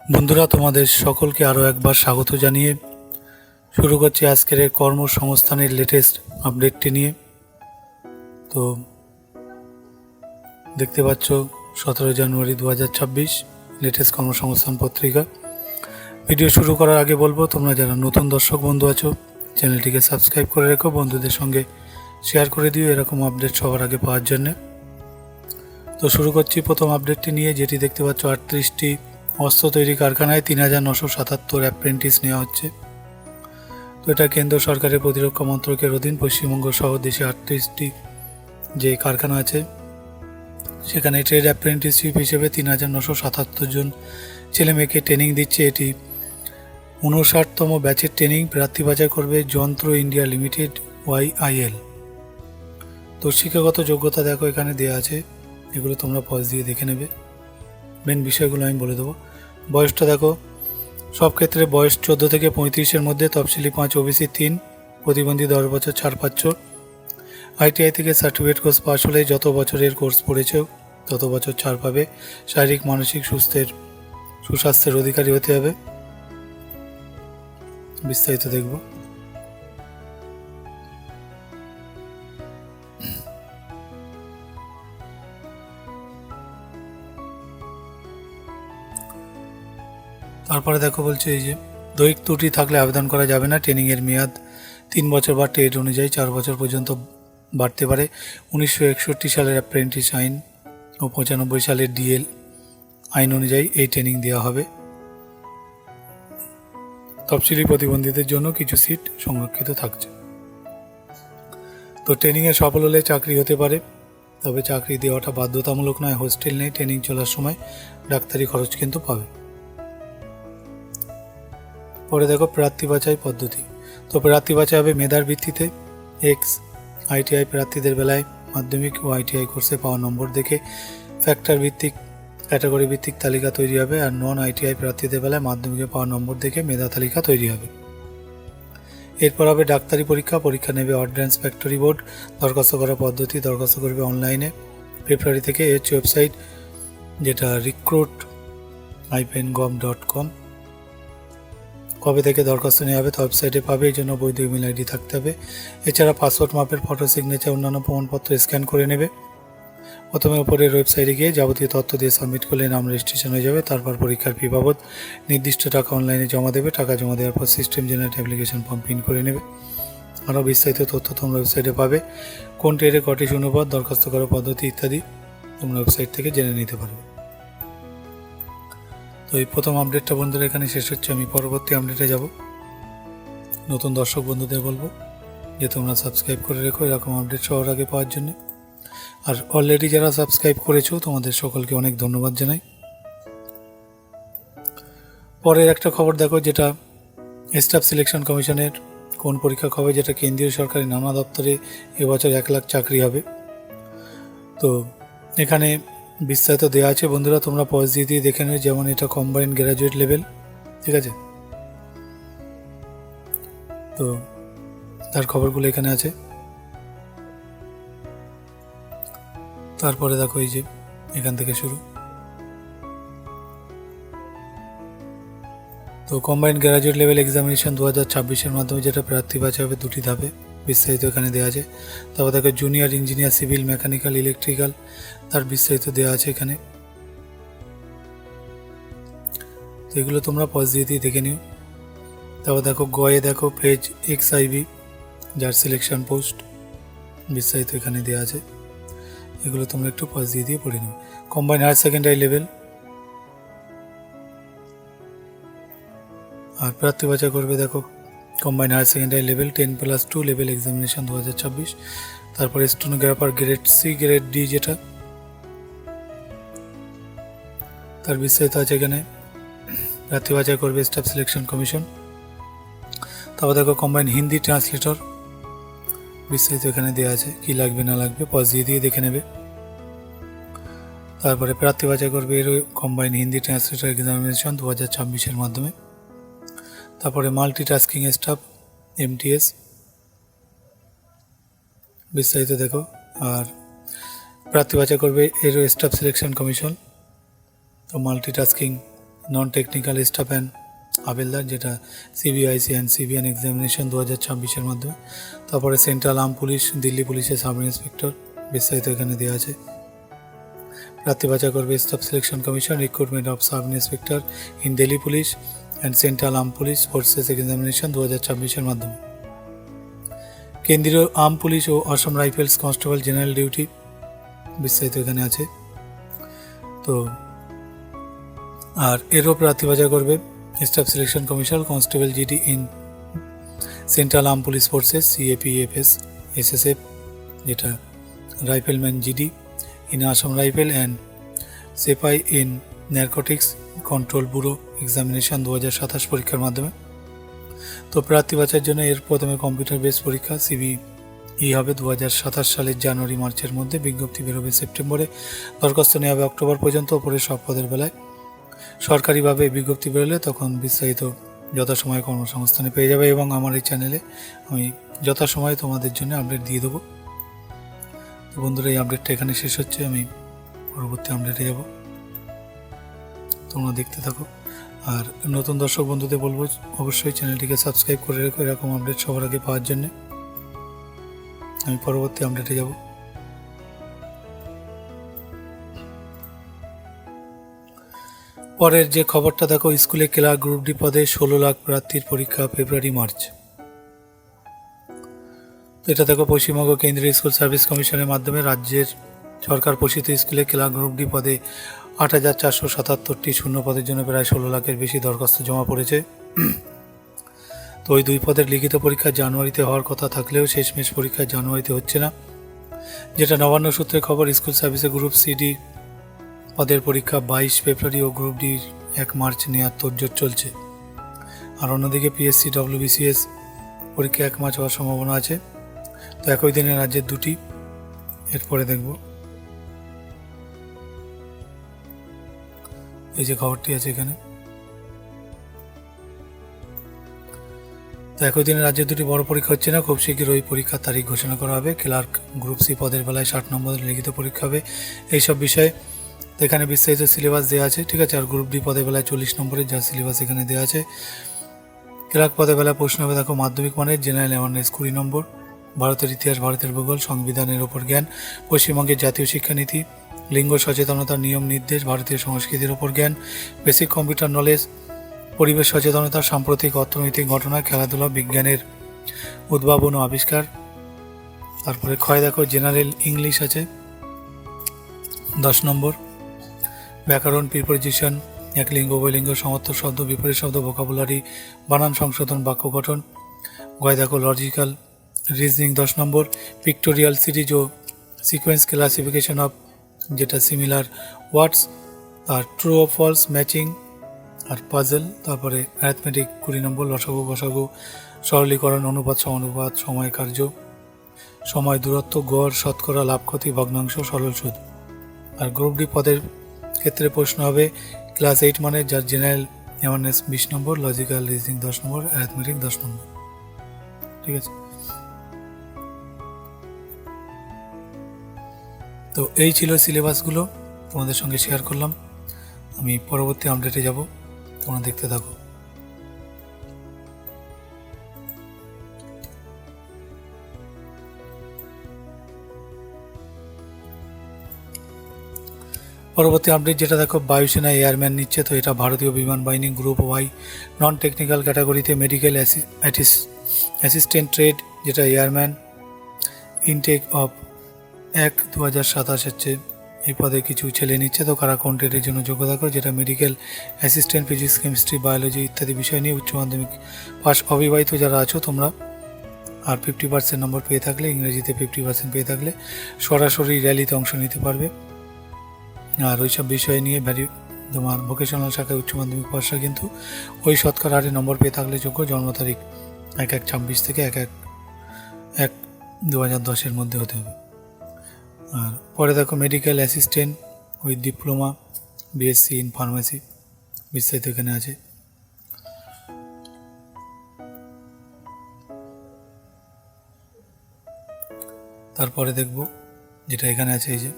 বন্ধুরা, তোমাদের সকলকে আরও একবার স্বাগত জানিয়ে শুরু করছি আজকের এই কর্মসংস্থানের লেটেস্ট আপডেটটি নিয়ে। তো দেখতে পাচ্ছ 17 জানুয়ারি 2026 লেটেস্ট কর্মসংস্থান পত্রিকা। ভিডিও শুরু করার আগে বলবো, তোমরা যারা নতুন দর্শক বন্ধু আছো চ্যানেলটিকে সাবস্ক্রাইব করে রেখো, বন্ধুদের সঙ্গে শেয়ার করে দিও এরকম আপডেট সবার আগে পাওয়ার জন্যে। তো শুরু করছি প্রথম আপডেটটি নিয়ে, যেটি দেখতে পাচ্ছ 38টি অস্ত্র তৈরি কারখানায় 3977 অ্যাপ্রেন্টিস নেওয়া হচ্ছে। তো এটা কেন্দ্র সরকারের প্রতিরক্ষা মন্ত্রকের অধীন পশ্চিমবঙ্গ সহ দেশে 38টি যে কারখানা আছে সেখানে ট্রেড অ্যাপ্রেন্টিসশিপ হিসেবে 3977 জন ছেলে মেয়েকে ট্রেনিং দিচ্ছে। এটি 59তম ব্যাচের ট্রেনিং। প্রার্থী বাছাই করবে যন্ত্র ইন্ডিয়া লিমিটেড YIL। তো শিক্ষাগত যোগ্যতা দেখো এখানে দেওয়া আছে, এগুলো তোমরা পজ দিয়ে দেখে নেবে। মেন বিষয়গুলো আমি বলে দেবো। বয়সটা দেখো, সব ক্ষেত্রে বয়স 14 থেকে 35-এর মধ্যে, তফসিলি 5, OBC 3, প্রতিবন্ধী 10 বছর ছাড় পাচ্ছ। ITI থেকে সার্টিফিকেট কোর্স পাস হলে যত বছরের কোর্স পড়েছ তত বছর ছাড় পাবে। শারীরিক মানসিক সুস্বাস্থ্যের অধিকারী হতে হবে। বিস্তারিত দেখব। তারপরে দেখো বলছে এই যে দৈহিক ত্রুটি থাকলে আবেদন করা যাবে না। ট্রেনিংয়ের মেয়াদ 3 বছর বা ট্রেড অনুযায়ী 4 বছর পর্যন্ত বাড়তে পারে। 1961 সালের অ্যাপ্রেন্টিস আইন ও 95 সালের DL আইন অনুযায়ী এই ট্রেনিং দেওয়া হবে। তফসিলি প্রতিবন্ধীদের জন্য কিছু সিট সংরক্ষিত থাকছে। তো ট্রেনিংয়ে সফল হলে চাকরি হতে পারে, তবে চাকরি দেওয়াটা বাধ্যতামূলক নয়। হোস্টেল নেই। ট্রেনিং চলার সময় ডাক্তারি খরচ কিন্তু পাবে। পরে দেখো প্রার্থী বাছাই পদ্ধতি। তো প্রার্থী বাছাই হবে মেধার ভিত্তিতে। ITI প্রার্থীদের বেলায় মাধ্যমিক ও ITI কোর্সে পাওয়া নম্বর দেখে ফ্যাক্টর ভিত্তিক ক্যাটাগরি ভিত্তিক তালিকা তৈরি হবে। আর নন ITI প্রার্থীদের বেলায় মাধ্যমিকে পাওয়া নম্বর দেখে মেধা তালিকা তৈরি হবে। এরপর হবে ডাক্তারি পরীক্ষা নেবে অর্ডিন্যান্স ফ্যাক্টরি বোর্ড। দরখাস্ত করার পদ্ধতি, দরখাস্ত করবে অনলাইনে ফেব্রুয়ারি থেকে। ওয়েবসাইট যেটা recruit-gov.com। কবে থেকে দরখাস্ত নেওয়া হবে তা ওয়েবসাইটে পাবে, এই জন্য বৈধ ইমেল ID থাকতে হবে। এছাড়া পাসপোর্ট মাপের ফটো, সিগনেচার, অন্যান্য প্রমাণপত্র স্ক্যান করে নেবে। প্রথমে ওপরের ওয়েবসাইটে গিয়ে যাবতীয় তথ্য দিয়ে সাবমিট করলে নাম রেজিস্ট্রেশন হয়ে যাবে। তারপর পরীক্ষার ফি বাবদ নির্দিষ্ট টাকা অনলাইনে জমা দেবে। টাকা জমা দেওয়ার পর system generate application form print করে নেবে। আরও বিস্তারিত তথ্য তোমরা ওয়েবসাইটে পাবে। কোন ট্রেডে কটি শূন্যপদ, দরখাস্ত করার পদ্ধতি ইত্যাদি তোমরা ওয়েবসাইট থেকে জেনে নিতে পারবে। তো এই প্রথম আপডেটটা বন্ধুরা এখানে শেষ হচ্ছে। আমি পরবর্তী আপডেটে যাব। নতুন দর্শক বন্ধুদের বলবো যে তোমরা সাবস্ক্রাইব করে রেখো এরকম আপডেট সবার আগে পাওয়ার জন্য। আর অলরেডি যারা সাবস্ক্রাইব করেছো তোমাদের সকলকে অনেক ধন্যবাদ জানাই। পরের একটা খবর দেখো, যেটা স্টাফ সিলেকশন কমিশনের কোন পরীক্ষা হবে, যেটা কেন্দ্রীয় সরকারি নানা দপ্তরে এবছর 1 লাখ চাকরি হবে। তো এখানে বিস্তারিত দেওয়া আছে বন্ধুরা, তোমরা পজ দিয়ে দেখে নেবে। যেমন এটা কম্বাইন্ড গ্র্যাজুয়েট লেভেল, ঠিক আছে। তো তার খবরগুলো এখানে আছে। তারপরে দেখো এই যে এখান থেকে শুরু। তো কম্বাইন্ড গ্র্যাজুয়েট লেভেল এক্সামিনেশন 2026-এর মাধ্যমে যেটা প্রার্থী বাছাই হবে 2টি ধাপে, বিস্তারিত এখানে দেওয়া আছে। তারপর দেখো junior engineer, civil, mechanical, electrical, তার বিস্তারিত দেওয়া আছে এখানে। তো এগুলো তোমরা পজ দিয়ে দেখে নিও। তারপর দেখো গয়ে দেখো পেজ XIB যার সিলেকশন পোস্ট, বিস্তারিত এখানে দেওয়া আছে। এগুলো তোমরা একটু পজ দিয়ে পড়ে নেবে। কম্বাইন্ড হায়ার সেকেন্ডারি লেভেল, আর প্রার্থী বাছাই করবে দেখো combined higher secondary level 10+2 level examination 2026। তারপরে stenographer grade C, grade D যেটা, তার বিস্তারিত আছে এখানে। প্রার্থী বাছাই করবে স্টাফ সিলেকশন কমিশন। তারপর দেখো কম্বাইন্ড হিন্দি ট্রান্সলেটর, বিস্তারিত এখানে দেওয়া আছে, কি লাগবে না লাগবে পজ দিয়ে দেখে নেবে। তারপরে প্রার্থী বাছাই করবে এর কম্বাইন্ড হিন্দি ট্রান্সলেটর এক্সামিনেশন 2026-এর মাধ্যমে। তারপরে মাল্টিটাস্কিং স্টাফ MTS, বিস্তারিত দেখো। আর প্রার্থী বাছাই করবে এর স্টাফ সিলেকশন কমিশন। তো multitasking non technical staff and havaldar, যেটা সিবিআইসি অ্যান্ড সিবিএন এক্সামিনেশন 2026-এর মাধ্যমে। তারপরে সেন্ট্রাল আর্ম পুলিশ, দিল্লি পুলিশের সাব ইন্সপেক্টর, বিস্তারিত এখানে দেওয়া আছে। প্রার্থী বাছাই করবে staff selection commission, recruitment of sub inspector in Delhi police and central arm police forces examination 2026-এর মাধ্যমে। কেন্দ্রীয় আর্ম পুলিশ ও Assam rifles constable general duty, বিস্তারিত এখানে আছে। তো আর এরও প্রার্থী বাছাই করবে staff selection commission constable GD in central arm police forces CAPFs SSF, যেটা rifleman GD in Assam rifle and sepoy in narcotics control bureau examination 2027 পরীক্ষার মাধ্যমে। তো প্রার্থী বাছাইয়ের জন্য এর প্রথমে কম্পিউটার বেস পরীক্ষা সিবিই হবে 2027 সালের জানুয়ারি মার্চের মধ্যে। বিজ্ঞপ্তি বেরোবে সেপ্টেম্বরে, দরখাস্ত নেওয়া হবে অক্টোবর পর্যন্ত। ওপরে সব পদের বেলায় সরকারিভাবে বিজ্ঞপ্তি বেরোলে তখন বিস্তারিত যথাসময়ে কর্মসংস্থানে পেয়ে যাবে, এবং আমার এই চ্যানেলে আমি যথাসময়ে তোমাদের জন্য আপডেট দিয়ে দেবো। তো বন্ধুরা, এই আপডেটটা এখানে শেষ হচ্ছে, আমি পরবর্তী আপডেটে যাব, তোমরা দেখতে থাকো। আর নতুন দর্শক বন্ধুদের বলবো অবশ্যই চ্যানেলটিকে সাবস্ক্রাইব করে রেখো এরকম আপডেট সবার আগে পাওয়ার জন্য। আমি পরবর্তী আপডেটে যাব। পরের যে খবরটা দেখো, স্কুলে ক্লার্ক গ্রুপ ডি পদে 16 লাখ প্রার্থীর পরীক্ষা ফেব্রুয়ারি মার্চ। এটা দেখো, পশ্চিমবঙ্গ কেন্দ্রীয় স্কুল সার্ভিস কমিশনের মাধ্যমে রাজ্যের সরকার পোষিত স্কুলে ক্লার্ক গ্রুপ ডি পদে 8,477টি শূন্য পদের জন্য প্রায় 16 লাখের বেশি দরখাস্ত জমা পড়েছে। তো ওই দুই পদের লিখিত পরীক্ষা জানুয়ারিতে হওয়ার কথা থাকলেও শেষমেশ পরীক্ষা জানুয়ারিতে হচ্ছে না, যেটা নবান্ন সূত্রে খবর। স্কুল সার্ভিসে গ্রুপ সিডি পদের পরীক্ষা 22 ফেব্রুয়ারি ও গ্রুপ ডির 1 মার্চ নেওয়ার তোড়জোড় চলছে। আর অন্যদিকে পিএসসি ডব্লিউবিসিএস পরীক্ষা 1 মার্চ হওয়ার সম্ভাবনা আছে। তো একই দিনে রাজ্যের দুটি, এরপরে দেখব এই যে খবরটি আছে এখানে। তো একই দিনে রাজ্যের দুটি বড় পরীক্ষা হচ্ছে না, খুব শীঘ্রই ওই পরীক্ষার তারিখ ঘোষণা করা হবে। ক্লার্ক গ্রুপ সি পদের বেলায় 60 নম্বরের লিখিত পরীক্ষা হবে এইসব বিষয়ে। তো এখানে বিস্তারিত সিলেবাস দেওয়া আছে, ঠিক আছে। আর গ্রুপ ডি পদের বেলায় 40 নম্বরের যা সিলেবাস এখানে দেওয়া আছে। ক্লার্ক পদের বেলায় প্রশ্ন হবে দেখো, মাধ্যমিক মানের জেনারেল অ্যাওয়ারনেস 20 নম্বর, ভারতের ইতিহাস, ভারতের ভূগোল, সংবিধানের ওপর জ্ঞান, পশ্চিমবঙ্গের জাতীয় শিক্ষানীতি, লিঙ্গ সচেতনতার নিয়ম নির্দেশ, ভারতীয় সংস্কৃতির ওপর জ্ঞান, বেসিক কম্পিউটার নলেজ, পরিবেশ সচেতনতা, সাম্প্রতিক অর্থনৈতিক ঘটনা, খেলাধুলা, বিজ্ঞানের উদ্ভাবন ও আবিষ্কার। তারপরে ক্ষয় দেখো, জেনারেল ইংলিশ আছে 10 নম্বর, ব্যাকরণ, প্রিপোজিশন, এক লিঙ্গ উভয়লিঙ্গ, সমার্থক শব্দ, বিপরীত শব্দ, ভোকাবুলারি, বানান সংশোধন, বাক্য গঠন। গয় দেখো, logical reasoning 10 number, pictorial series ও সিকোয়েন্স ক্লাসিফিকেশন অফ, যেটা সিমিলার ওয়ার্ডস, আর ট্রু ও ফলস ম্যাচিং, আর পাজল। তারপরে অ্যারিথমেটিক 20 নম্বর, লসাগু গসাগু, সরলীকরণ, অনুপাত সমানুপাত, সময় কার্য, সময় দূরত্ব, গড়, শতকরা, লাভ ক্ষতি, ভগ্নাংশ, সরল সুদ। আর গ্রুপ ডি পদের ক্ষেত্রে প্রশ্ন হবে ক্লাস 8 মানে, যার জেনারেল অ্যাওয়ারনেস 20 নম্বর, লজিক্যাল রিজনিং 10 নম্বর, অ্যারিথমেটিক 10 নম্বর, ঠিক আছে। তো এই ছিল সিলেবাসগুলো, তোমাদের সঙ্গে শেয়ার করলাম। আমি পরবর্তী আপডেটে যাব, তোমরা দেখতে থাকো। পরবর্তী আপডেট যেটা দেখো, বায়ুসেনা এয়ারম্যান নিচ্ছে। তো এটা ভারতীয় বিমান বাহিনী গ্রুপ ওয়াই নন টেকনিক্যাল ক্যাটাগরিতে মেডিকেল অ্যাসিস্ট্যান্ট ট্রেড, যেটা এয়ারম্যান, ইনটেক অফ 1/2027 হচ্ছে। এই পদে কিছু ছেলে নিচ্ছে। তো কারা কোন ট্রেডের জন্য যোগ্য দেখো, যেটা medical assistant, physics, chemistry, biology ইত্যাদি বিষয় নিয়ে উচ্চ মাধ্যমিক পাস অবিবাহিত যারা আছো তোমরা, আর 50% নম্বর পেয়ে থাকলে, ইংরেজিতে 50% পেয়ে থাকলে সরাসরি র্যালিতে অংশ নিতে পারবে। আর ওইসব বিষয় নিয়ে তোমার ভোকেশনাল শাখায় উচ্চ মাধ্যমিক পাশে কিন্তু ওই শতকরা হারে নম্বর পেয়ে থাকলে যোগ্য। জন্ম তারিখ 1/1/26 থেকে 1/1/2010 মধ্যে হতে হবে। আর পরে দেখো, medical assistant with diploma, BSc in pharmacy, বিস্তারিত এখানে আছে। তারপরে দেখব যেটা এখানে আছে, এই যে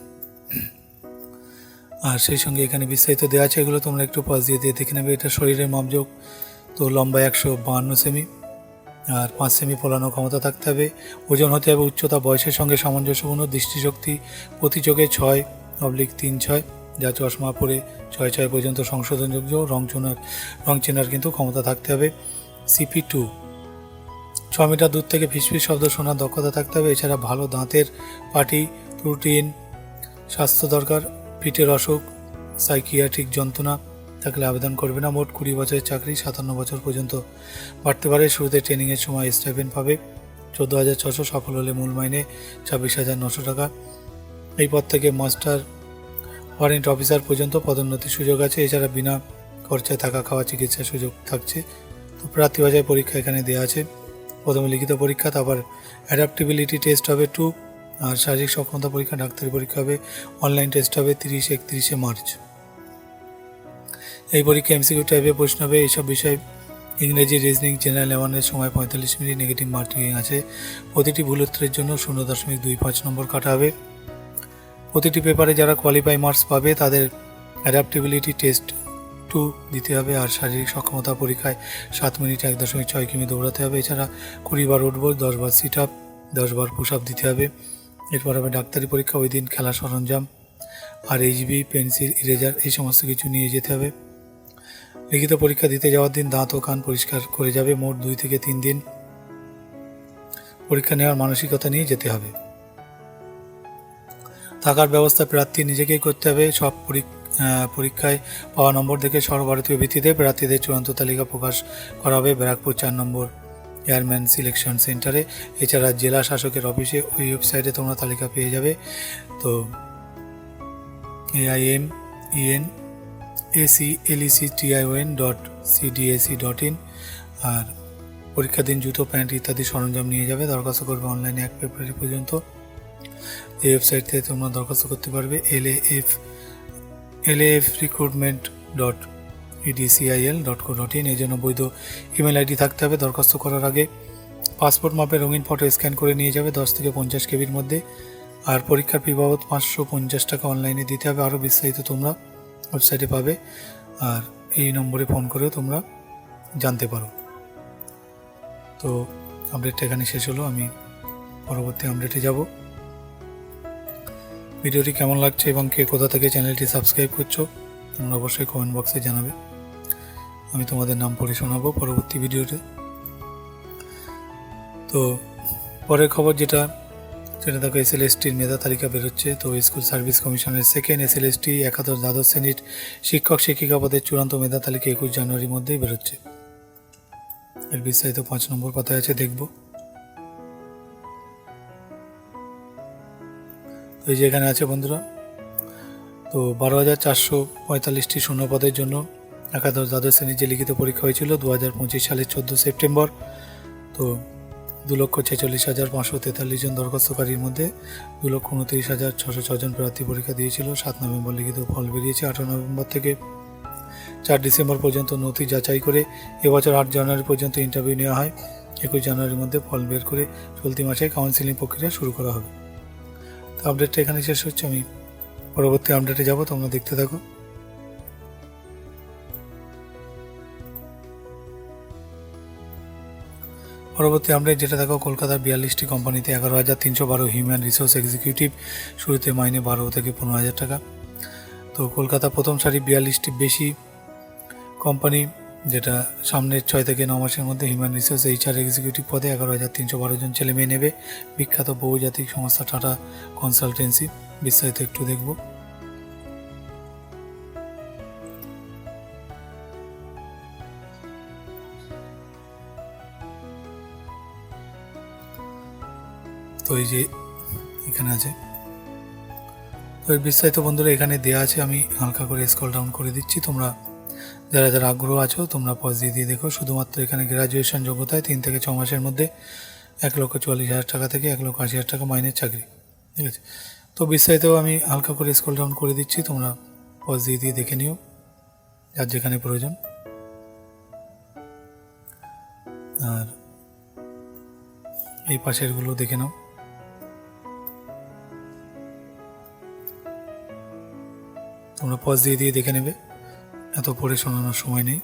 আর সেই সঙ্গে এখানে বিস্তারিত দেওয়া আছে, এগুলো তোমরা একটু পজ দিয়ে দেখে নেবে। এটা শরীরের মাপযোগ, তো লম্বা 152 সেমি, আর 5 সেমি ফোলানো ক্ষমতা থাকতে হবে, ওজন হতে হবে উচ্চতা বয়সের সঙ্গে সামঞ্জস্যপূর্ণ, দৃষ্টিশক্তি প্রতি চোখে 6/3/6, যা চশমা পরে 6/6 পর্যন্ত সংশোধনযোগ্য, রং চেনার কিন্তু ক্ষমতা থাকতে হবে। CP2 6 মিটার দূর থেকে ফিসফিস শব্দ শোনার দক্ষতা থাকতে হবে। এছাড়া ভালো দাঁতের পাটি, রুটিন, স্বাস্থ্য দরকার, পিঠের অসুখ, সাইকিয়াট্রিক যন্ত্রণা থাকলে আবেদন করবে না। মোট 20 বছরের চাকরি, 57 বছর পর্যন্ত বাড়তে পারে। শুরুতে ট্রেনিংয়ের সময় স্টাইপেন্ড পাবে 14,600, সফল হলে মূল মাইনে 26,900 টাকা। এই পদ থেকে মাস্টার ওয়ারেন্ট অফিসার পর্যন্ত পদোন্নতির সুযোগ আছে। এছাড়া বিনা খরচায় থাকা খাওয়া চিকিৎসার সুযোগ থাকছে। তো প্রার্থী বাছাই পরীক্ষা এখানে দেওয়া আছে, প্রথমে লিখিত পরীক্ষা, তারপর অ্যাডাপ্টেবিলিটি টেস্ট হবে 2, আর শারীরিক সক্ষমতা পরীক্ষা, ডাক্তারি পরীক্ষা হবে, অনলাইন টেস্ট হবে 30-31 মার্চ। এই পরীক্ষা MCQ টাইপের প্রশ্ন হবে। এইসব বিষয় ইংরেজি, রিজনিং, জেনারেল অ্যাওয়ারনেস, সময় 45 মিনিট, নেগেটিভ মার্কিং আছে। প্রতিটি ভুল উত্তরের জন্য 0.25 নম্বর কাটা হবে। প্রতিটি পেপারে যারা কোয়ালিফাই মার্কস পাবে তাদের অ্যাডাপ্টেবিলিটি টেস্ট 2 দিতে হবে, আর শারীরিক সক্ষমতা পরীক্ষায় 7 মিনিটে 1.6 কিমি দৌড়াতে হবে। এছাড়া 20 বার উঠবো, 10 বার সিট আপ, 10 বার পুশ আপ দিতে হবে। এরপর হবে ডাক্তারি পরীক্ষা, ওই দিন খেলা সরঞ্জাম আর HB, পেন্সিল, ইরেজার এই সমস্ত কিছু নিয়ে যেতে হবে। লিখিত পরীক্ষা দিতে যাওয়ার দিন দাঁত ও কান পরিষ্কার করে যাবে। মোট 2 থেকে 3 দিন পরীক্ষা নেওয়ার মানসিকতা নিয়ে যেতে হবে। থাকার ব্যবস্থা প্রার্থী নিজেকেই করতে হবে। সব পরীক্ষায় পাওয়া নম্বর দেখে সর্বভারতীয় ভিত্তিতে প্রার্থীদের চূড়ান্ত তালিকা প্রকাশ করা হবে ব্যারাকপুর 4 নম্বর এয়ারম্যান সিলেকশন সেন্টারে। এছাড়া জেলা শাসকের অফিসে ওই ওয়েবসাইটে তোমরা তালিকা পেয়ে যাবে। তো AIMENACLECTION.CDAC.in। আর পরীক্ষার দিন জুতো, প্যান্ট ইত্যাদি সরঞ্জাম নিয়ে যাবে। দরখাস্ত করবে অনলাইনে 1 ফেব্রুয়ারি পর্যন্ত। এই ওয়েবসাইট থেকে তোমরা দরখাস্ত করতে পারবে lafrecruitment.edcil.co.in। এই জন্য বৈধ ইমেল আইডি থাকতে হবে। দরখাস্ত করার আগে পাসপোর্ট মাপের রঙিন ফটো স্ক্যান করে নিয়ে যাবে 10 থেকে 50 কেবির মধ্যে। আর পরীক্ষার ফি বাবদ 550 টাকা অনলাইনে দিতে হবে। আরও বিস্তারিত তোমরা ওয়েবসাইটে পাবে, আর এই নম্বরে ফোন করেও তোমরা জানতে পারো। তো আপডেটটা এখানে শেষ হলো, আমি পরবর্তী আপডেটে যাব। ভিডিওটি কেমন লাগছে এবং কে কোথা থেকে চ্যানেলটি সাবস্ক্রাইব করছো তোমরা অবশ্যই কমেন্ট বক্সে জানাবে, আমি তোমাদের নাম পড়ে শোনাবো পরবর্তী ভিডিওতে। তো পরের খবর যেটা দেখো, SLSTর মেধা তালিকা বেরোচ্ছে। তো স্কুল সার্ভিস কমিশনের সেকেন্ড SLST একাদশ দ্বাদশ শ্রেণীর শিক্ষক শিক্ষিকা পদের চূড়ান্ত মেধা তালিকা 21 জানুয়ারির মধ্যেই বেরোচ্ছে। এর বিস্তারিত 5 নম্বর পাতায় আছে, দেখব। তো এই যে এখানে আছে বন্ধুরা, তো 12,445টি শূন্য পদের জন্য একাদশ দ্বাদশ শ্রেণীর যে লিখিত পরীক্ষা হয়েছিল 2025 সালের 14 সেপ্টেম্বর। তো 2,46,543 জন দরখাস্তকারীর মধ্যে 2,29,606 জন প্রার্থী পরীক্ষা দিয়েছিল। 7 নভেম্বর লিখিত ফল বেরিয়েছে। 18 নভেম্বর থেকে 4 ডিসেম্বর পর্যন্ত নথি যাচাই করে এবছর 8 জানুয়ারি পর্যন্ত ইন্টারভিউ নেওয়া হয়। 21 জানুয়ারির মধ্যে ফল বের করে চলতি মাসে কাউন্সিলিং প্রক্রিয়া শুরু করা হবে। তো আপডেটটা এখানে শেষ হচ্ছে, আমি পরবর্তী আপডেটে যাব, তোমরা দেখতে থাকো। পরবর্তী আপডেট যেটা দেখো, কলকাতার 42টি কোম্পানিতে 11,312 হিউম্যান রিসোর্স এক্সিকিউটিভ, শুরুতে মাইনে 12 থেকে 15,000 টাকা। তো কলকাতা প্রথম সারি 42টি বেশি কোম্পানি, যেটা সামনের 6 থেকে 9 মাসের মধ্যে হিউম্যান রিসোর্স HR এক্সিকিউটিভ পদে 11,312 জন ছেলে মেয়ে নেবে। বিখ্যাত বহুজাতিক সংস্থা টাটা কনসালটেন্সি। বিস্তারিত একটু দেখব। তো এই যে এখানে আছে, তো এর বিস্তারিত বন্ধুরা এখানে দেওয়া আছে, আমি হালকা করে স্ক্রল ডাউন করে দিচ্ছি। তোমরা যারা যারা আগ্রহ আছো তোমরা পজ দিয়ে দেখো। শুধুমাত্র এখানে গ্র্যাজুয়েশন যোগ্যতায় 3 থেকে 6 মাসের মধ্যে 1,44,000 টাকা থেকে 1,80,000 টাকা মাইনের চাকরি, ঠিক আছে। তো বিস্তারিত আমি হালকা করে স্ক্রল ডাউন করে দিচ্ছি, তোমরা পজ দিয়ে দেখে নিও যার যেখানে প্রয়োজন। আর এই পাশেরগুলো দেখে নাও। তোমরা পজ দিয়ে দিয়ে দেখে নেবে, এত পড়ে শোনানোর সময় নেই,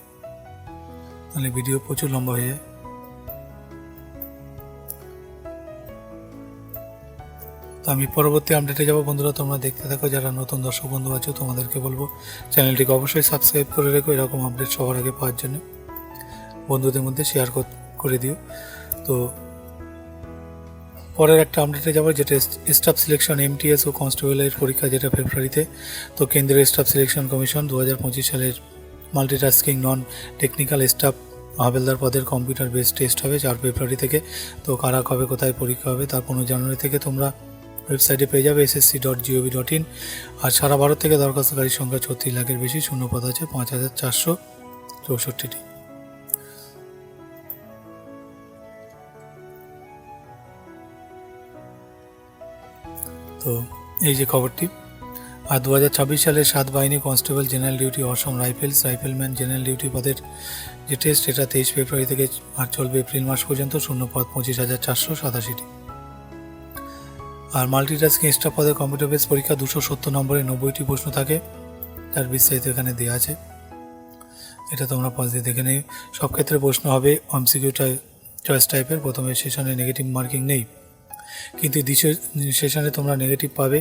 তাহলে ভিডিও প্রচুর লম্বা হয়ে যায়। তো আমি পরবর্তী আপডেটে যাবো। বন্ধুরা তোমরা দেখতে থাকো, যারা নতুন দর্শক বন্ধু আছো তোমাদেরকে বলবো চ্যানেলটিকে অবশ্যই সাবস্ক্রাইব করে রেখো এরকম আপডেট সবার আগে পাওয়ার জন্য, বন্ধুদের মধ্যে শেয়ার করে দিও। তো পরের একটা আপডেটে যাবো, যেটা স্টাফ সিলেকশন এমটিএস ও কনস্টেবলের পরীক্ষা, যেটা ফেব্রুয়ারিতে। তো কেন্দ্রীয় স্টাফ সিলেকশন কমিশন 2025 সালের মাল্টিটাস্কিং নন টেকনিক্যাল স্টাফ হাবেলদার পদের কম্পিউটার বেসড টেস্ট হবে 4 ফেব্রুয়ারি থেকে। তো কারা কবে কোথায় পরীক্ষা হবে তার 15 জানুয়ারি থেকে তোমরা ওয়েবসাইটে পেয়ে যাবে ssc.gov.in। আর সারা ভারত থেকে দরখাস্তকারীর সংখ্যা 36 লাখের বেশি, শূন্যপদ আছে 5464টি। তো এই যে খবরটি। আর 2026 সালের 7 বাহিনী কনস্টেবল জেনারেল ডিউটি অসম রাইফেলম্যান জেনারেল ডিউটি পদের যে টেস্ট, এটা 23 ফেব্রুয়ারি থেকে আর চলবে এপ্রিল মাস পর্যন্ত, শূন্যপদ 25,487টি। আর মাল্টিটাস্কিং স্টাফ পদে কম্পিউটার বেস পরীক্ষা 270 নম্বরে 90টি প্রশ্ন থাকে, তার বিস্তারিত এখানে দেওয়া আছে, এটা তোমরা পজ দিয়ে দেখে নেই। সব ক্ষেত্রে প্রশ্ন হবে এমসিকিউ চয়েস টাইপের। প্রথমে সেশনে নেগেটিভ মার্কিং নেই, কিন্তু দ্বিতীয় সেশনে তোমরা নেগেটিভ পাবে।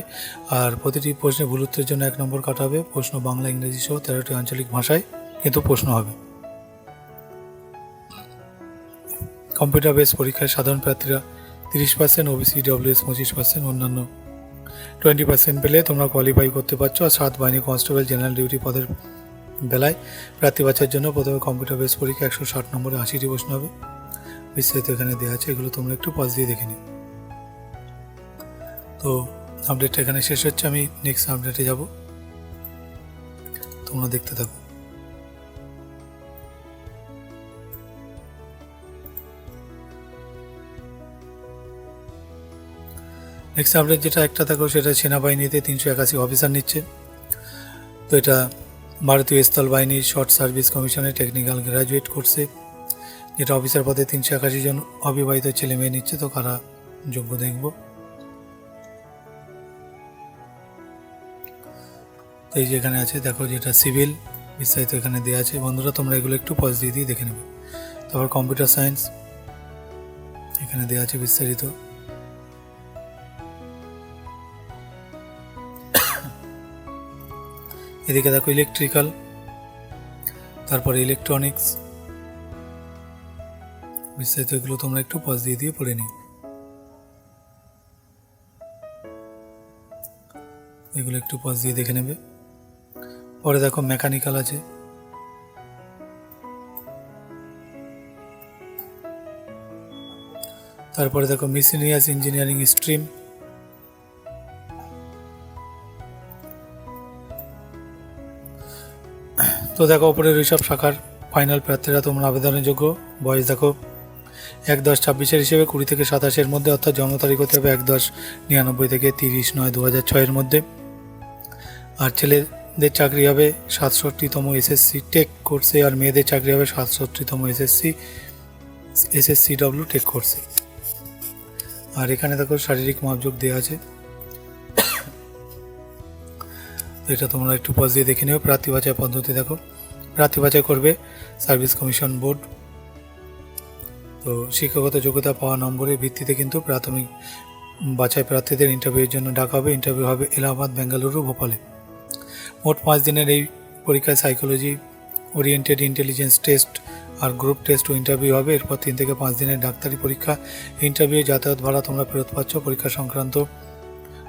আর প্রতিটি প্রশ্নে ভুল উত্তরের জন্য 1 নম্বর কাটা হবে। প্রশ্ন বাংলা, ইংরেজি সহ 13টি আঞ্চলিক ভাষায় কিন্তু প্রশ্ন হবে। কম্পিউটার বেস পরীক্ষায় সাধারণ প্রার্থীরা 30%, ওবিসি ডব্লিউএস 25%, অন্যান্য 20% পেলে তোমরা কোয়ালিফাই করতে পারছো। আর 7 বাহিনী কনস্টেবল জেনারেল ডিউটি পদের বেলায় প্রার্থী বাছাইয়ের জন্য প্রথমে কম্পিউটার বেস পরীক্ষা 160 নম্বরে 80টি প্রশ্ন হবে, বিস্তারিত এখানে দেওয়া আছে, এগুলো তোমরা একটু পজ দিয়ে দেখে নিও। তো আপডেটটা এখানে শেষ হচ্ছে, আমি নেক্সট আপডেটে যাব, তোমরা দেখতে থাকো। নেক্সট আপডেট যেটা একটা থাকো, সেটা সেনাবাহিনীতে 381 অফিসার নিচ্ছে। তো এটা ভারতীয় স্থল বাহিনীর শর্ট সার্ভিস কমিশনের টেকনিক্যাল গ্র্যাজুয়েট কোর্সে, যেটা অফিসার পদে 381 জন অবিবাহিত ছেলে মেয়ে নিচ্ছে। তো কারা যোগ্য দেখব। তো এই যে এখানে আছে দেখো, যেটা সিভিল, বিস্তারিত এখানে দেওয়া আছে। বন্ধুরা তোমরা এগুলো একটু পজ দিয়ে দিয়ে দেখে নেবে। তারপর কম্পিউটার সায়েন্স এখানে দেওয়া আছে বিস্তারিত। এদিকে দেখো ইলেকট্রিক্যাল, তারপরে ইলেকট্রনিক্স, বিস্তারিত এগুলো তোমরা একটু পজ দিয়ে দিয়ে পড়ে নিও, এগুলো একটু পজ দিয়ে দেখে নেবে। পরে দেখো মেকানিক্যাল আছে, তারপরে দেখো মিসেলিনিয়াস ইঞ্জিনিয়ারিং স্ট্রিম, তো দেখো ওপরের ওইসব শাখার ফাইনাল প্রার্থীরা তোমরা আবেদনের যোগ্য। বয়স দেখো 1/10/26 হিসেবে 20 থেকে 27 মধ্যে, অর্থাৎ জন্ম তারিখ হতে হবে 1/10/99 থেকে 30/9/2006 মধ্যে। আর ছেলেদের চাকরি হবে 67তম এসএসসি টেক কোর্সে, আর মেয়েদের চাকরি হবে 67তম এসএসসিডব্লিউ টেক কোর্সে। আর এখানে দেখো শারীরিক মাপযোগ দেওয়া আছে, এটা তোমরা একটু পজ দিয়ে দেখে নিও। প্রার্থী বাছাই পদ্ধতি দেখো, প্রার্থী বাছাই করবে সার্ভিস কমিশন বোর্ড। তো শিক্ষাগত যোগ্যতা পাওয়া নম্বরের ভিত্তিতে কিন্তু প্রাথমিক বাছাই প্রার্থীদের ইন্টারভিউয়ের জন্য ডাকা হবে। ইন্টারভিউ হবে এলাহাবাদ, বেঙ্গালুরু, ভোপালে। মোট 5 দিনের এই পরীক্ষায় সাইকোলজি ওরিয়েন্টেড ইন্টেলিজেন্স টেস্ট আর গ্রুপ টেস্ট ও ইন্টারভিউ হবে। এরপর 3 থেকে 5 দিনের ডাক্তারি পরীক্ষা। ইন্টারভিউ যাতায়াত ভাড়া তোমরা ফেরত পাচ্ছ। পরীক্ষা সংক্রান্ত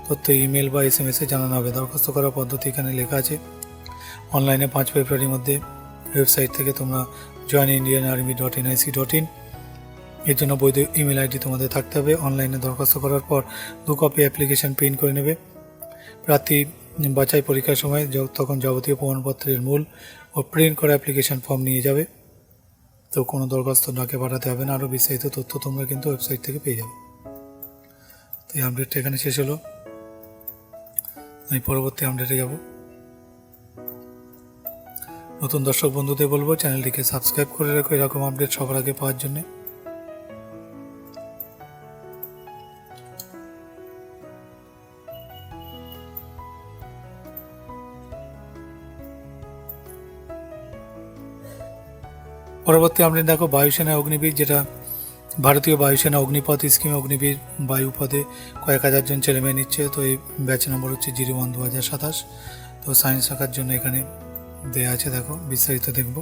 তথ্য ইমেল বা SMS-এ জানানো হবে। দরখাস্ত করার পদ্ধতি এখানে লেখা আছে। অনলাইনে 5 ফেব্রুয়ারির মধ্যে ওয়েবসাইট থেকে তোমরা joinindianarmy.nic.in এর জন্য বৈধ ইমেল আইডি তোমাদের থাকতে হবে। অনলাইনে দরখাস্ত করার পর 2 কপি অ্যাপ্লিকেশন প্রিন্ট করে নেবে। প্রার্থী বাছাই পরীক্ষার সময় তখন যাবতীয় প্রমাণপত্রের মূল ও প্রিন্ট করা অ্যাপ্লিকেশন ফর্ম নিয়ে যাবে। তো কোনো দরখাস্ত ডাকে পাঠাতে হবে না। আরও বিস্তারিত তথ্য তোমরা কিন্তু ওয়েবসাইট থেকে পেয়ে যাবে। তো এই আপডেটটা এখানে শেষ হলো, আমি পরবর্তী আপডেটে যাব। নতুন দর্শক বন্ধুদের বলবো চ্যানেলটিকে সাবস্ক্রাইব করে রাখো এরকম আপডেট সবার আগে পাওয়ার জন্য। পরবর্তী আপনি দেখো বায়ুসেনা অগ্নিবীর, যেটা ভারতীয় বায়ুসেনা অগ্নিপথ স্কিমে অগ্নিবীর বায়ু পদে কয়েক হাজার জন ছেলে মেয়ে নিচ্ছে। তো এই ব্যাচ নম্বর হচ্ছে 01/2027। তো সায়েন্স শাখার জন্য এখানে দেওয়া আছে, দেখো বিস্তারিত দেখব।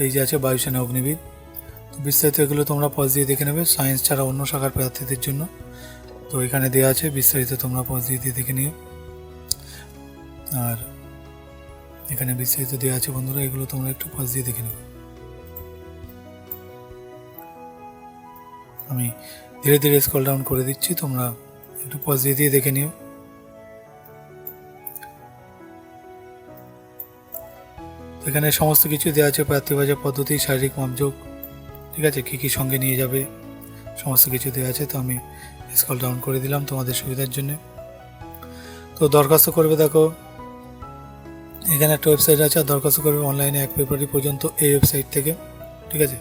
এই যে আছে বায়ুসেনা অগ্নিবীর, তো বিস্তারিত এগুলো তোমরা পজ দিয়ে দেখে নেবে, সায়েন্স ছাড়া অন্য শাখার প্রার্থীদের জন্য। তো এখানে দেওয়া আছে, বিস্তারিত তোমরা পজ দিয়ে দেখে নিও। আর এখানে বিস্তারিত দেওয়া আছে বন্ধুরা, এগুলো তোমরা একটু পজ দিয়ে দেখে নেবে। আমি ধীরে ধীরে স্ক্রল ডাউন করে দিচ্ছি, তোমরা একটু পজ দিয়ে দেখে নিও। এখানে সমস্ত কিছু দেওয়া আছে, প্রার্থী বাজার পদ্ধতি, শারীরিক মাপযোগ, ঠিক আছে, কী কী সঙ্গে নিয়ে যাবে, সমস্ত কিছু দেওয়া আছে। তো আমি স্ক্রল ডাউন করে দিলাম তোমাদের সুবিধার জন্য। তো দরখাস্ত করবে, দেখো এখানে একটা ওয়েবসাইট আছে, আর দরখাস্ত করবে অনলাইনে 1 ফেব্রুয়ারি পর্যন্ত এই ওয়েবসাইট থেকে, ঠিক আছে।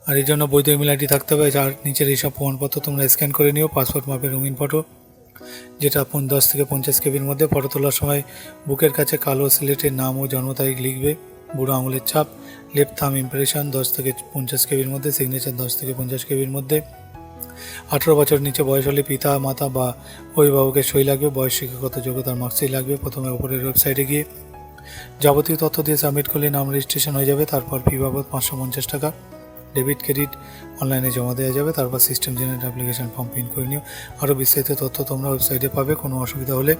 আর এর জন্য বৈধ ইমেল আইডি থাকতে হবে। যার নিচের এইসব প্রমাণপত্র তোমরা স্ক্যান করে নিও। পাসপোর্ট মাপের রঙিন ফটো, যেটা 10 থেকে 50 কেবির মধ্যে। ফটো তোলার সময় বুকের কাছে কালো স্লেটের নাম ও জন্ম তারিখ লিখবে, বুড়ো আঙুলের ছাপ, লেফট থাম ইমপ্রেশন 10 থেকে 50 কেবির মধ্যে, সিগনেচার 10 থেকে 50 কেবির মধ্যে। 18 বছর নিচে বয়স হলে পিতা মাতা বা অভিভাবকের সই লাগবে। বয়স, শিক্ষাগত যোগ্যতার মার্কশিট লাগবে। প্রথমে ওপরের ওয়েবসাইটে গিয়ে যাবতীয় তথ্য দিয়ে সাবমিট করলে নাম রেজিস্ট্রেশন হয়ে যাবে। তারপর ফি বাবদ 550 টাকা ডেবিট ক্রেডিট অনলাইনে জমা দেওয়া যাবে। তারপর system generate application form print করে নিও। আরও বিস্তারিত তথ্য তোমরা ওয়েবসাইটে পাবে। কোনো অসুবিধা হলে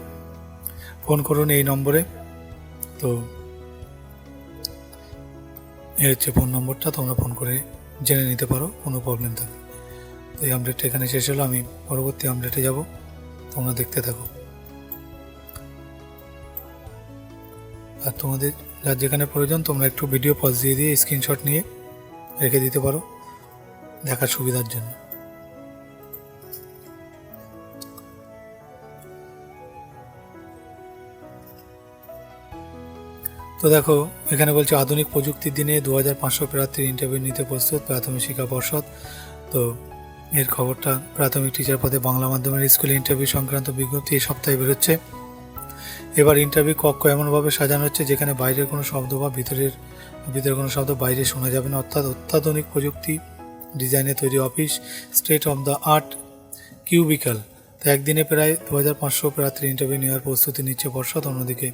ফোন করুন এই নম্বরে। তো এই হচ্ছে ফোন নম্বরটা, তোমরা ফোন করে জেনে নিতে পারো কোনো প্রবলেম থাকলে। তো এই আপডেটটা এখানে শেষ হলো, আমি পরবর্তী আপডেটে যাব, তোমরা দেখতে থাকো। আর তোমাদের যার যেখানে প্রয়োজন তোমরা একটু ভিডিও পজ দিয়ে স্ক্রিনশট নিয়ে রেখে দিতে পারো দেখার সুবিধার জন্য। তো দেখো এখানে বলছে আধুনিক প্রযুক্তির দিনে 2500 প্রার্থীর ইন্টারভিউ নিতে প্রস্তুত প্রাথমিক শিক্ষা পর্ষদ। তো এর খবরটা প্রাথমিক টিচার পদে বাংলা মাধ্যমের স্কুলে ইন্টারভিউ সংক্রান্ত বিজ্ঞপ্তি এই সপ্তাহে বেরোচ্ছে। এবার ইন্টারভিউ কক্ষ এমনভাবে সাজানো হচ্ছে যেখানে বাইরের কোনো শব্দ বা ভিতরের কোনো শব্দ বাইরে শোনা যাবে না, অর্থাৎ অত্যাধুনিক প্রযুক্তি ডিজাইনে তৈরি office, state of the art cubicle. তো একদিনে প্রায় 2500 প্রার্থীর ইন্টারভিউ নেওয়ার প্রস্তুতি নিচ্ছে পর্ষদ। অন্যদিকে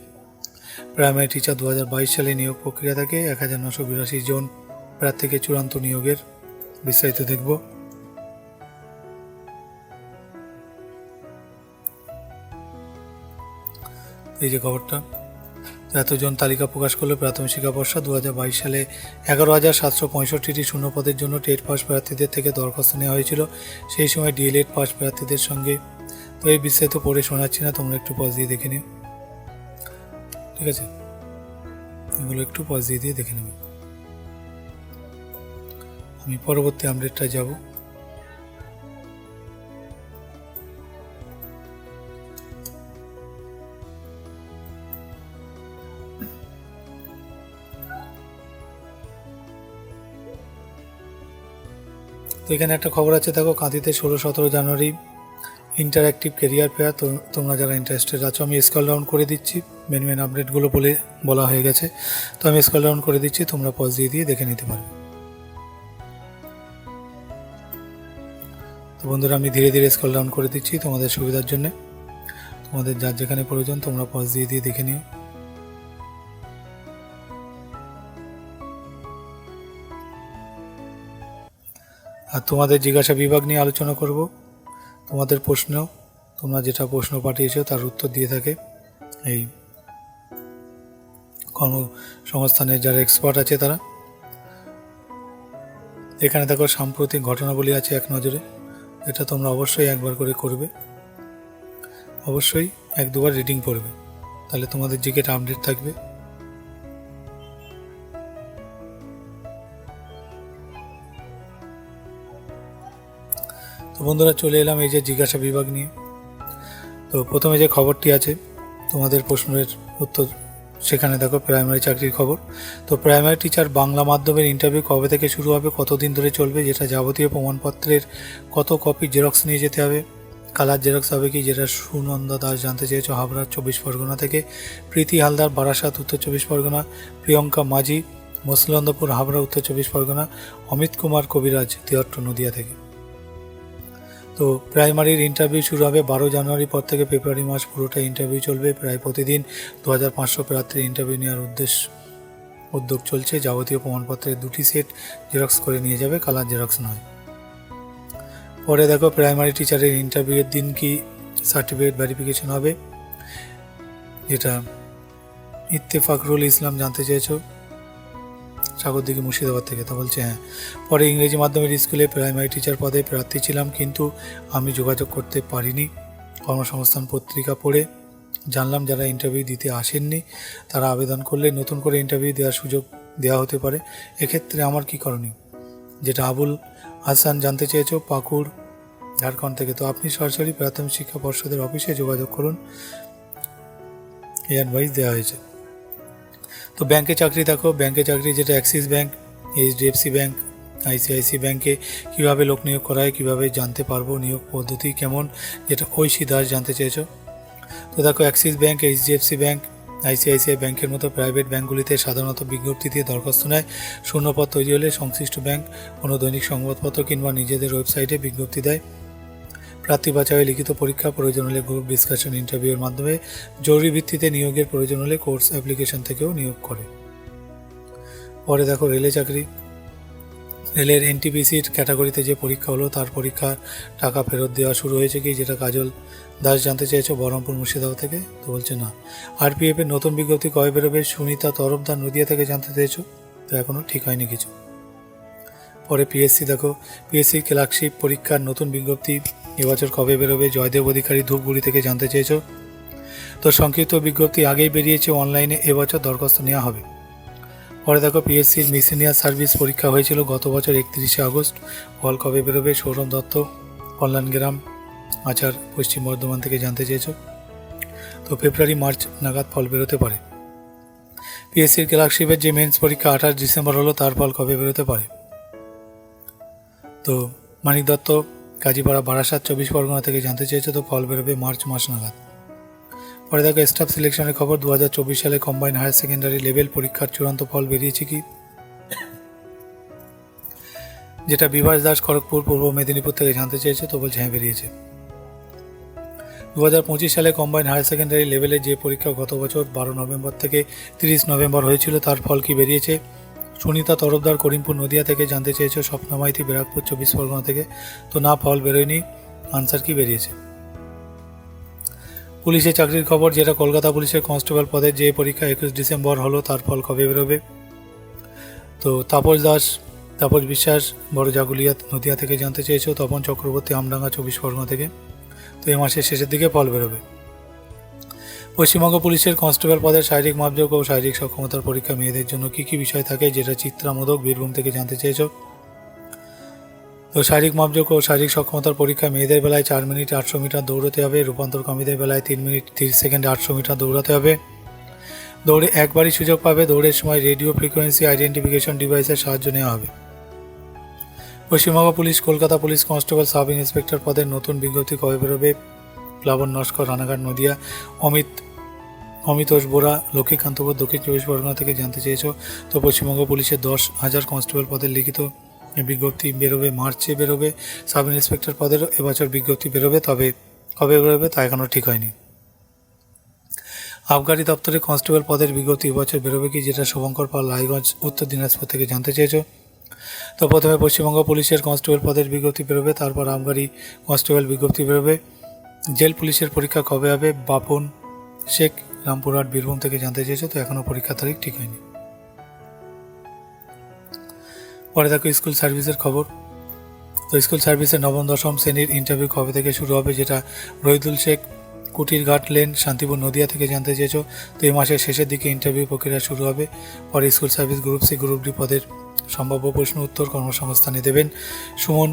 প্রাইমারি টিচার 2022 সালে নিয়োগ প্রক্রিয়া থাকে 1982 জন প্রার্থীকে চূড়ান্ত নিয়োগের বিস্তারিত দেখব। এই যে খবরটা, এতজন তালিকা প্রকাশ করলো প্রাথমিক শিক্ষা পর্ষদ। 2022 সালে 11,765টি শূন্য পদের জন্য টেট পাস প্রার্থীদের থেকে দরখাস্ত নেওয়া হয়েছিল। সেই সময় ডিএলএড পাস প্রার্থীদের সঙ্গে। তো এই বিস্তারিত পড়ে শোনাচ্ছি না, তোমরা একটু পজ দিয়ে দেখে নিও, ঠিক আছে, এগুলো একটু পজ দিয়ে দেখে নেবে। আমি পরবর্তী আপডেটটা যাব। তো এখানে একটা খবর আছে, দেখো কাঁথিতে 16-17 জানুয়ারি ইন্টারঅ্যাক্টিভ কেরিয়ার ফেয়ার। তো তোমরা যারা ইন্টারেস্টেড আছো, আমি স্ক্রল ডাউন করে দিচ্ছি, মেন আপডেটগুলো বলা হয়ে গেছে। তো আমি স্ক্রল ডাউন করে দিচ্ছি, তোমরা পজ দিয়ে দেখে নিতে পারবে। তো বন্ধুরা আমি ধীরে ধীরে স্ক্রল ডাউন করে দিচ্ছি তোমাদের সুবিধার জন্য। তোমাদের যার যেখানে প্রয়োজন তোমরা পজ দিয়ে দেখে নিও। আর তোমাদের জিজ্ঞাসা বিভাগ নিয়ে আলোচনা করব। তোমাদের প্রশ্ন, তোমরা যেটা প্রশ্ন পাঠিয়েছো তার উত্তর দিয়ে থাকে এই কর্মসংস্থানের যারা এক্সপার্ট আছে তারা। এখানে দেখো সাম্প্রতিক ঘটনাবলী আছে এক নজরে, এটা তোমরা অবশ্যই একবার করে করবে, অবশ্যই 1-2বার রিডিং পড়বে, তাহলে তোমাদের জিকেটা আপডেট থাকবে। তো বন্ধুরা চলে এলাম এই যে জিজ্ঞাসা বিভাগ নিয়ে। তো প্রথমে যে খবরটি আছে তোমাদের প্রশ্নের উত্তর, সেখানে দেখো প্রাইমারি চাকরির খবর। তো প্রাইমারি টিচার বাংলা মাধ্যমের ইন্টারভিউ কবে থেকে শুরু হবে, কতদিন ধরে চলবে, যেটা যাবতীয় প্রমাণপত্রের কত কপি জেরক্স নিয়ে যেতে হবে, কালার জেরক্স হবে কি, যেটা সুনন্দা দাস জানতে চেয়েছো হাবড়া 24 পরগনা থেকে, প্রীতি হালদার বারাসাত উত্তর 24 পরগনা, প্রিয়ঙ্কা মাঝি মসলন্দপুর হাবড়া উত্তর 24 পরগনা, অমিত কুমার কবিরাজ তিহট্ট নদিয়া থেকে। তো প্রাইমারির ইন্টারভিউ শুরু হবে 12 জানুয়ারি পর থেকে ফেব্রুয়ারি মাস পুরোটা ইন্টারভিউ চলবে। প্রায় প্রতিদিন 2500 প্রার্থীর ইন্টারভিউ নেওয়ার উদ্যোগ চলছে। যাবতীয় প্রমাণপত্রের 2টি সেট জেরক্স করে নিয়ে যাবে, কালার জেরক্স নয়। পরে দেখো প্রাইমারি টিচারের ইন্টারভিউয়ের দিন কি সার্টিফিকেট ভেরিফিকেশন হবে, যেটা ইত্তেফাকরুল ইসলাম জানতে চেয়েছো সাগরদিঘি মুর্শিদাবাদ থেকে। তা বলছে হ্যাঁ। পরে ইংরেজি মাধ্যমের স্কুলে প্রাইমারি টিচার পদে প্রার্থী ছিলাম, কিন্তু আমি যোগাযোগ করতে পারিনি। কর্মসংস্থান পত্রিকা পড়ে জানলাম যারা ইন্টারভিউ দিতে আসেননি তারা আবেদন করলে নতুন করে ইন্টারভিউ দেওয়ার সুযোগ দেওয়া হতে পারে। এক্ষেত্রে আমার কি করণীয়, যেটা আবুল হাসান জানতে চেয়েছো পাকুড় ঝাড়খণ্ড থেকে। তো আপনি সরাসরি প্রাথমিক শিক্ষা পর্ষদের অফিসে যোগাযোগ করুন, এই অ্যাডভাইস দেওয়া হয়েছে। তো ব্যাংকে চাকরি দেখো, ব্যাংকে চাকরি যেটা Axis bank, HDFC bank, ICICI ব্যাংকে কীভাবে লোক নিয়োগ করা হয়, কীভাবে জানতে পারবো নিয়োগ পদ্ধতি কেমন, যেটা ঐশী দাস জানতে চেয়েছো। তো দেখো Axis bank, HDFC bank, ICICI ব্যাংকের মতো প্রাইভেট ব্যাংকগুলিতে সাধারণত বিজ্ঞপ্তি দিয়ে দরখাস্ত নেয়। শূন্যপদ তৈরি হলে সংশ্লিষ্ট ব্যাংক কোনো দৈনিক সংবাদপত্র কিংবা নিজেদের ওয়েবসাইটে বিজ্ঞপ্তি দেয়। প্রার্থী বাছাই লিখিত পরীক্ষা, প্রয়োজন হলে গ্রুপ ডিসকাশন ইন্টারভিউয়ের মাধ্যমে, জরুরি ভিত্তিতে নিয়োগের প্রয়োজন হলে কোর্স অ্যাপ্লিকেশন থেকেও নিয়োগ করে। পরে দেখো রেলে চাকরি, রেলের এনটিপিসির ক্যাটাগরিতে যে পরীক্ষা হলো তার পরীক্ষার টাকা ফেরত দেওয়া শুরু হয়েছে কি, যেটা কাজল দাস জানতে চেয়েছো বহরমপুর মুর্শিদাবাদ থেকে। তো বলছে না। আরপিএফ এর নতুন বিজ্ঞপ্তি কবে বেরোবে, সুনিতা তরফদার নদিয়া থেকে জানতে চেয়েছো। তো এখনও ঠিক হয়নি কিছু। পরে পিএসসি দেখো, পিএসসি ক্লার্কশিপ পরীক্ষার নতুন বিজ্ঞপ্তি এবছর কবে বেরোবে, জয়দেব অধিকারী ধূপগুড়ি থেকে জানতে চেয়েছো। তো সংক্ষিপ্ত বিজ্ঞপ্তি আগেই বেরিয়েছে, অনলাইনে এবছর দরখাস্ত নেওয়া হবে। পরে দেখো পিএসসির মিসেনিয়াস সার্ভিস পরীক্ষা হয়েছিল গত বছর 31শে আগস্ট, ফল কবে বেরোবে, সৌরভ দত্ত কল্যাণগ্রাম আচার পশ্চিম বর্ধমান থেকে জানতে চেয়েছো। তো ফেব্রুয়ারি মার্চ নাগাদ ফল বেরোতে পারে। পিএসসির ক্লার্কশিপের যে মেন্স পরীক্ষা 28 ডিসেম্বর হলো, তার ফল কবে বেরোতে পারে। তো মানিক দত্ত কাজীপাড়া বারাসাত 24 পরগনা থেকে জানতে চেয়েছে। তো ফল বেরোবে মার্চ মাস নাগাদ। পরে দেখো স্টাফ সিলেকশনের খবর, 2024 সালে কম্বাইন হায়ার সেকেন্ডারি লেভেল পরীক্ষার চূড়ান্ত ফল বেরিয়েছে কি, যেটা বিভাস দাস খড়গপুর পূর্ব মেদিনীপুর থেকে জানতে চেয়েছে। তো বলছে হ্যাঁ বেরিয়েছে। 2025 সালে কম্বাইন হায়ার সেকেন্ডারি লেভেলে যে পরীক্ষা গত বছর 12 নভেম্বর থেকে 30 নভেম্বর হয়েছিল তার ফল কি বেরিয়েছে। সুনিতা তরফদার করিমপুর নদিয়া থেকে জানতে চেয়েছো স্বপ্না মাইতি ব্যারাকপুর 24 পরগনা থেকে। তো না, ফল বেরোয়নি, আনসার কি বেরিয়েছে। পুলিশের চাকরির খবর, যেটা কলকাতা পুলিশের কনস্টেবল পদের যে পরীক্ষা 21 ডিসেম্বর হলো তার ফল কবে বেরোবে। তো তাপস বিশ্বাস বড় জাগুলিয়া নদিয়া থেকে জানতে চেয়েছো। তপন চক্রবর্তী আমডাঙ্গা 24 পরগনা থেকে। তো এই মাসের শেষের দিকে ফল বেরোবে। পশ্চিমবঙ্গ পুলিশের কনস্টেবল পদের শারীরিক মাপযোগ্য ও শারীরিক সক্ষমতার পরীক্ষা মেয়েদের জন্য কী কী বিষয় থাকে, যেটা চিত্রা মোদক বীরভূম থেকে জানতে চেয়েছো। তো শারীরিক মাপযোগ্য ও শারীরিক সক্ষমতার পরীক্ষা মেয়েদের বেলায় 4 মিনিট 800 মিটার দৌড়তে হবে, রূপান্তরকামীদের বেলায় 3 মিনিট 30 সেকেন্ডে 800 মিটার দৌড়াতে হবে। দৌড়ে একবারই সুযোগ পাবে, দৌড়ের সময় রেডিও ফ্রিকোয়েন্সি আইডেন্টিফিকেশন ডিভাইসের সাহায্য নেওয়া হবে। Paschimbanga police Kolkata police constable sub inspector পদের নতুন বিজ্ঞপ্তি কবে বেরোবে। প্লাবন নস্কর রানাঘাট নদিয়া, অমিতোষ বোরা লক্ষ্মীকান্তপুর দক্ষিণ 24 পরগনা থেকে জানতে চেয়েছো। তো পশ্চিমবঙ্গ পুলিশের 10,000 কনস্টেবল পদের লিখিত বিজ্ঞপ্তি বেরোবে, মার্চে বেরোবে। সাব ইন্সপেক্টর পদেরও এবছর বিজ্ঞপ্তি বেরোবে, তবে কবে বেরোবে তা এখনও ঠিক হয়নি। আবগারি দপ্তরে কনস্টেবল পদের বিজ্ঞপ্তি এবছর বেরোবে কি, যেটা শুভঙ্কর পাল রায়গঞ্জ উত্তর দিনাজপুর থেকে জানতে চেয়েছো। তো প্রথমে পশ্চিমবঙ্গ পুলিশের কনস্টেবল পদের বিজ্ঞপ্তি বেরোবে, তারপর আবগারি কনস্টেবল বিজ্ঞপ্তি বেরোবে। জেল পুলিশের পরীক্ষা কবে হবে, বাপন শেখ রামপুরহাট বীরভূম থেকে জানতে চেয়েছো। তো এখনও পরীক্ষার তারিখ ঠিক হয়নি। পরে দেখো স্কুল সার্ভিসের খবর। তো স্কুল সার্ভিসের নবম দশম শ্রেণীর ইন্টারভিউ কবে থেকে শুরু হবে, যেটা রহিদুল শেখ কুটিরঘাট লেন শান্তিপুর নদিয়া থেকে জানতে চেয়েছো। তো এই মাসের শেষের দিকে ইন্টারভিউ প্রক্রিয়া শুরু হবে। পরে school service group C group D পদের সম্ভাব্য প্রশ্ন উত্তর কর্মসংস্থানে দেবেন সুমন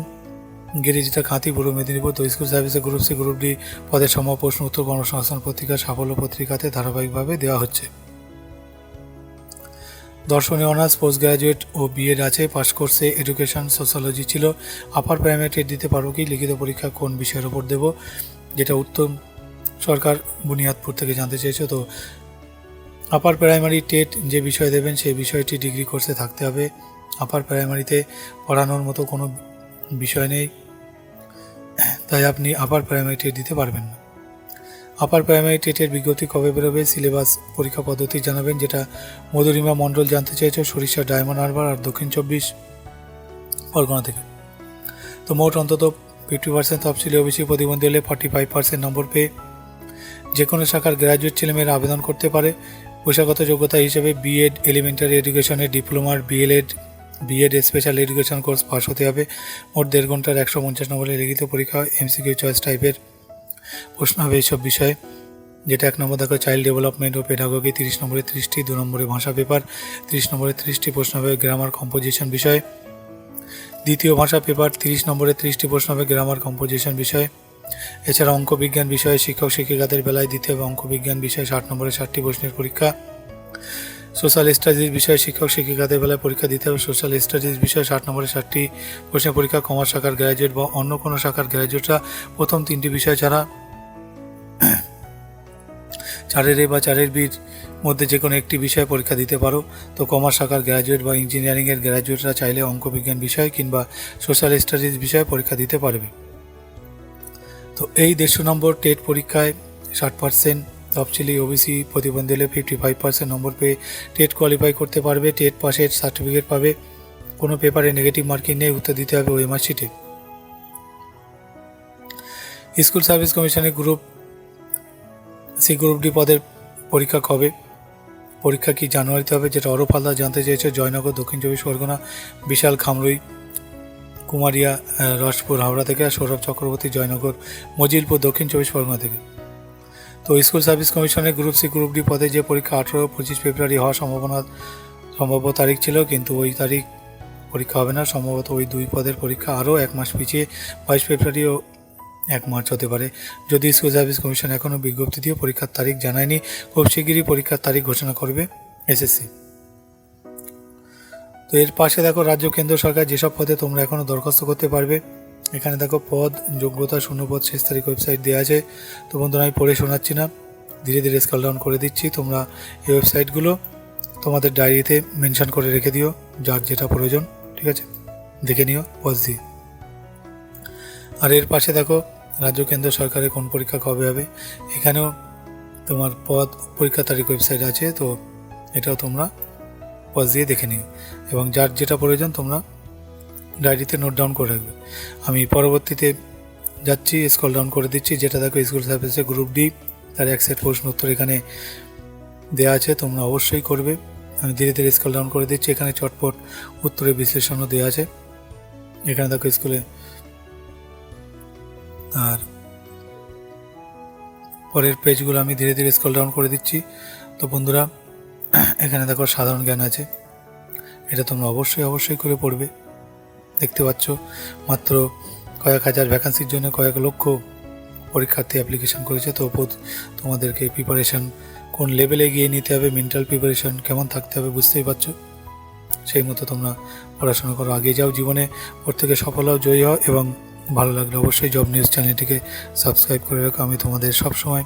গিরি, যেটা খাঁতি পূর্ব মেদিনীপুর। তো স্কুল সার্ভিসে গ্রুপ সি গ্রুপ ডি পদের সম্ভাব্য প্রশ্ন উত্তর কর্মসংস্থান পত্রিকা সাফল্য পত্রিকাতে ধারাবাহিকভাবে দেওয়া হচ্ছে। দর্শনে অনার্স, পোস্ট গ্রাজুয়েট ও বিএড আছে। পাস কোর্সে এডুকেশন সোশ্যোলজি ছিল। আপার প্রাইমারি টেট দিতে পারো কি? লিখিত পরীক্ষা কোন বিষয়ের ওপর দেবো, যেটা উত্তম সরকার বুনিয়াদপুর থেকে জানতে চেয়েছো। তো আপার প্রাইমারি টেট যে বিষয় দেবেন সেই বিষয়টি ডিগ্রি কোর্সে থাকতে হবে। আপার প্রাইমারিতে পড়ানোর মতো কোনো বিষয় নেই, তাই আপনি আপার প্রাইমারি টেট দিতে পারবেন না। আপার প্রাইমারি টেটের বিজ্ঞপ্তি কবে বেরোবে, সিলেবাস, পরীক্ষা পদ্ধতি জানাবেন, যেটা মধুরিমা মণ্ডল জানতে চেয়েছো সরিষা, ডায়মন্ড হারবার আর দক্ষিণ 24 পরগনা থেকে। তো মোট অন্তত 50% তফসিলি ওবিসি প্রতিবন্ধী হলে 45% নম্বর পেয়ে যে কোনো শাখার গ্র্যাজুয়েট ছেলেমেয়েরা আবেদন করতে পারে। পেশাগত যোগ্যতা হিসেবে বিএড এলিমেন্টারি এডুকেশনের ডিপ্লোমার, B Ed special education course pass হতে হবে। মোট 1.5 ঘন্টার 150 নম্বরের লিখিত পরীক্ষা, এমসিকিউ চয়েস টাইপের প্রশ্ন হবে এইসব বিষয়ে, যেটা 1 নম্বর দেখো চাইল্ড ডেভেলপমেন্ট ও পেডাগোগি, 30 নম্বরে 30টি, 2 নম্বরে ভাষা পেপার, 30 নম্বরে 30টি প্রশ্ন হবে গ্রামার কম্পোজিশন বিষয়ে। দ্বিতীয় ভাষা পেপার 30 নম্বরে 30টি প্রশ্ন হবে গ্রামার কম্পোজিশন বিষয়ে। এছাড়া অঙ্ক বিজ্ঞান বিষয়ে শিক্ষক শিক্ষিকাদের বেলায় দিতে হবে অঙ্ক বিজ্ঞান বিষয়ে 60 নম্বরে 60টি প্রশ্নের পরীক্ষা। সোশ্যাল স্টাডিজ বিষয়ে শিক্ষক শিক্ষিকাদের বেলায় পরীক্ষা দিতে হবে সোশ্যাল স্টাডিজ বিষয়ে 60 নম্বরে 60টি প্রশ্নের পরীক্ষা। কমার্স শাখার গ্র্যাজুয়েট বা অন্য কোনো শাখার গ্র্যাজুয়েটরা প্রথম 3টি বিষয় ছাড়া 4A বা 4B'র মধ্যে যে কোনো একটি বিষয়ে পরীক্ষা দিতে পারো। তো কমার্স শাখার গ্র্যাজুয়েট বা ইঞ্জিনিয়ারিংয়ের গ্র্যাজুয়েটরা চাইলে অঙ্ক বিজ্ঞান বিষয় কিংবা সোশ্যাল স্টাডিজ বিষয়ে পরীক্ষা দিতে পারবে। তো এই 150 নম্বর টেট পরীক্ষায় 60% তফসিলি ওবিসি প্রতিবন্ধী হলে 55% নম্বর পেয়ে টেট কোয়ালিফাই করতে পারবে। টেট পাসের সার্টিফিকেট পাবে। কোনো পেপারে নেগেটিভ মার্কিং নেই, উত্তর দিতে হবে ওএমআর শিটে। স্কুল সার্ভিস কমিশনের গ্রুপ সি, গ্রুপ ডি পদের পরীক্ষা কবে? পরীক্ষা কি জানুয়ারিতে হবে, যেটা অরূপ হালদার জানতে চেয়েছে জয়নগর, দক্ষিণ 24 পরগনা, বিশাল খামরুই, কুমারিয়া, রসপুর, হাওড়া থেকে, আর সৌরভ চক্রবর্তী জয়নগর, মজিলপুর, দক্ষিণ 24 পরগনা থেকে। তো স্কুল সার্ভিস কমিশনের গ্রুপ সি, গ্রুপ ডি পদে যে পরীক্ষা 18-25 ফেব্রুয়ারি হওয়ার সম্ভাব্য তারিখ ছিল, কিন্তু ওই তারিখ পরীক্ষা হবে না। সম্ভবত ওই 2 পদের পরীক্ষা আরও 1 মাস পিছিয়ে 22 ফেব্রুয়ারি ও 1 মার্চ হতে পারে, যদি স্কুল সার্ভিস কমিশন এখনও বিজ্ঞপ্তি দিয়ে পরীক্ষার তারিখ জানায়নি। খুব শিগগিরই পরীক্ষার তারিখ ঘোষণা করবে এসএসসি। তো এর পাশে দেখো রাজ্য কেন্দ্র সরকার যেসব পদে তোমরা এখনও দরখাস্ত করতে পারবে। এখানে দেখো পদ, যোগ্যতা, শূন্যপদ, শেষ তারিখ ওয়েবসাইট দেওয়া আছে। তো বন্ধুরা আমি পড়ে শোনাচ্ছি না, ধীরে ধীরে স্ক্রল ডাউন করে দিচ্ছি। তোমরা এই ওয়েবসাইটগুলো তোমাদের ডায়েরিতে মেনশন করে রেখে দিও, যার যেটা প্রয়োজন, ঠিক আছে, দেখে নিও পজ দিয়ে। আর এর পাশে দেখো রাজ্য কেন্দ্র সরকারের কোন পরীক্ষা কবে হবে, এখানেও তোমার পদ, পরীক্ষা তারিখ ওয়েবসাইট আছে। তো এটাও তোমরা পজ দিয়ে দেখে নিও, এবং যার যেটা প্রয়োজন তোমরা ডায়েরিতে নোট ডাউন করে রাখবে। আমি পরবর্তীতে যাচ্ছি, স্ক্রল ডাউন করে দিচ্ছি, যেটা দেখো স্কুল সার্ভিসে গ্রুপ ডি, তার 1 সেট প্রশ্ন উত্তর এখানে দেওয়া আছে, তোমরা অবশ্যই করবে। আমি ধীরে ধীরে স্ক্রল ডাউন করে দিচ্ছি, এখানে চটপট উত্তরের বিশ্লেষণও দেওয়া আছে। এখানে দেখো স্কুলে, আর পরের পেজগুলো আমি ধীরে ধীরে স্ক্রল ডাউন করে দিচ্ছি। তো বন্ধুরা এখানে দেখো সাধারণ জ্ঞান আছে, এটা তোমরা অবশ্যই করে পড়বে। দেখতে পাচ্ছ মাত্র কয়েক হাজার ভ্যাকান্সির জন্য কয়েক লক্ষ পরীক্ষার্থী অ্যাপ্লিকেশন করেছে। তো তোমাদেরকে প্রিপারেশন কোন লেভেলে গিয়ে নিতে হবে, মেন্টাল প্রিপারেশন কেমন থাকতে হবে বুঝতেই পারছো। সেই মতো তোমরা পড়াশোনা করো, আগে যাও জীবনে, প্রত্যেকে সফল হও, জয়ী হও। এবং ভালো লাগলে অবশ্যই জব নিউজ চ্যানেলটিকে সাবস্ক্রাইব করে রাখো। আমি তোমাদের সবসময়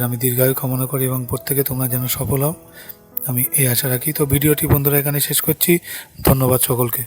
আমি দীর্ঘায়ু কামনা করি এবং প্রত্যেকে তোমরা যেন সফল হও, আমি এই আশা রাখি। তো ভিডিওটি বন্ধুরা এখানে শেষ করছি। ধন্যবাদ সকলকে।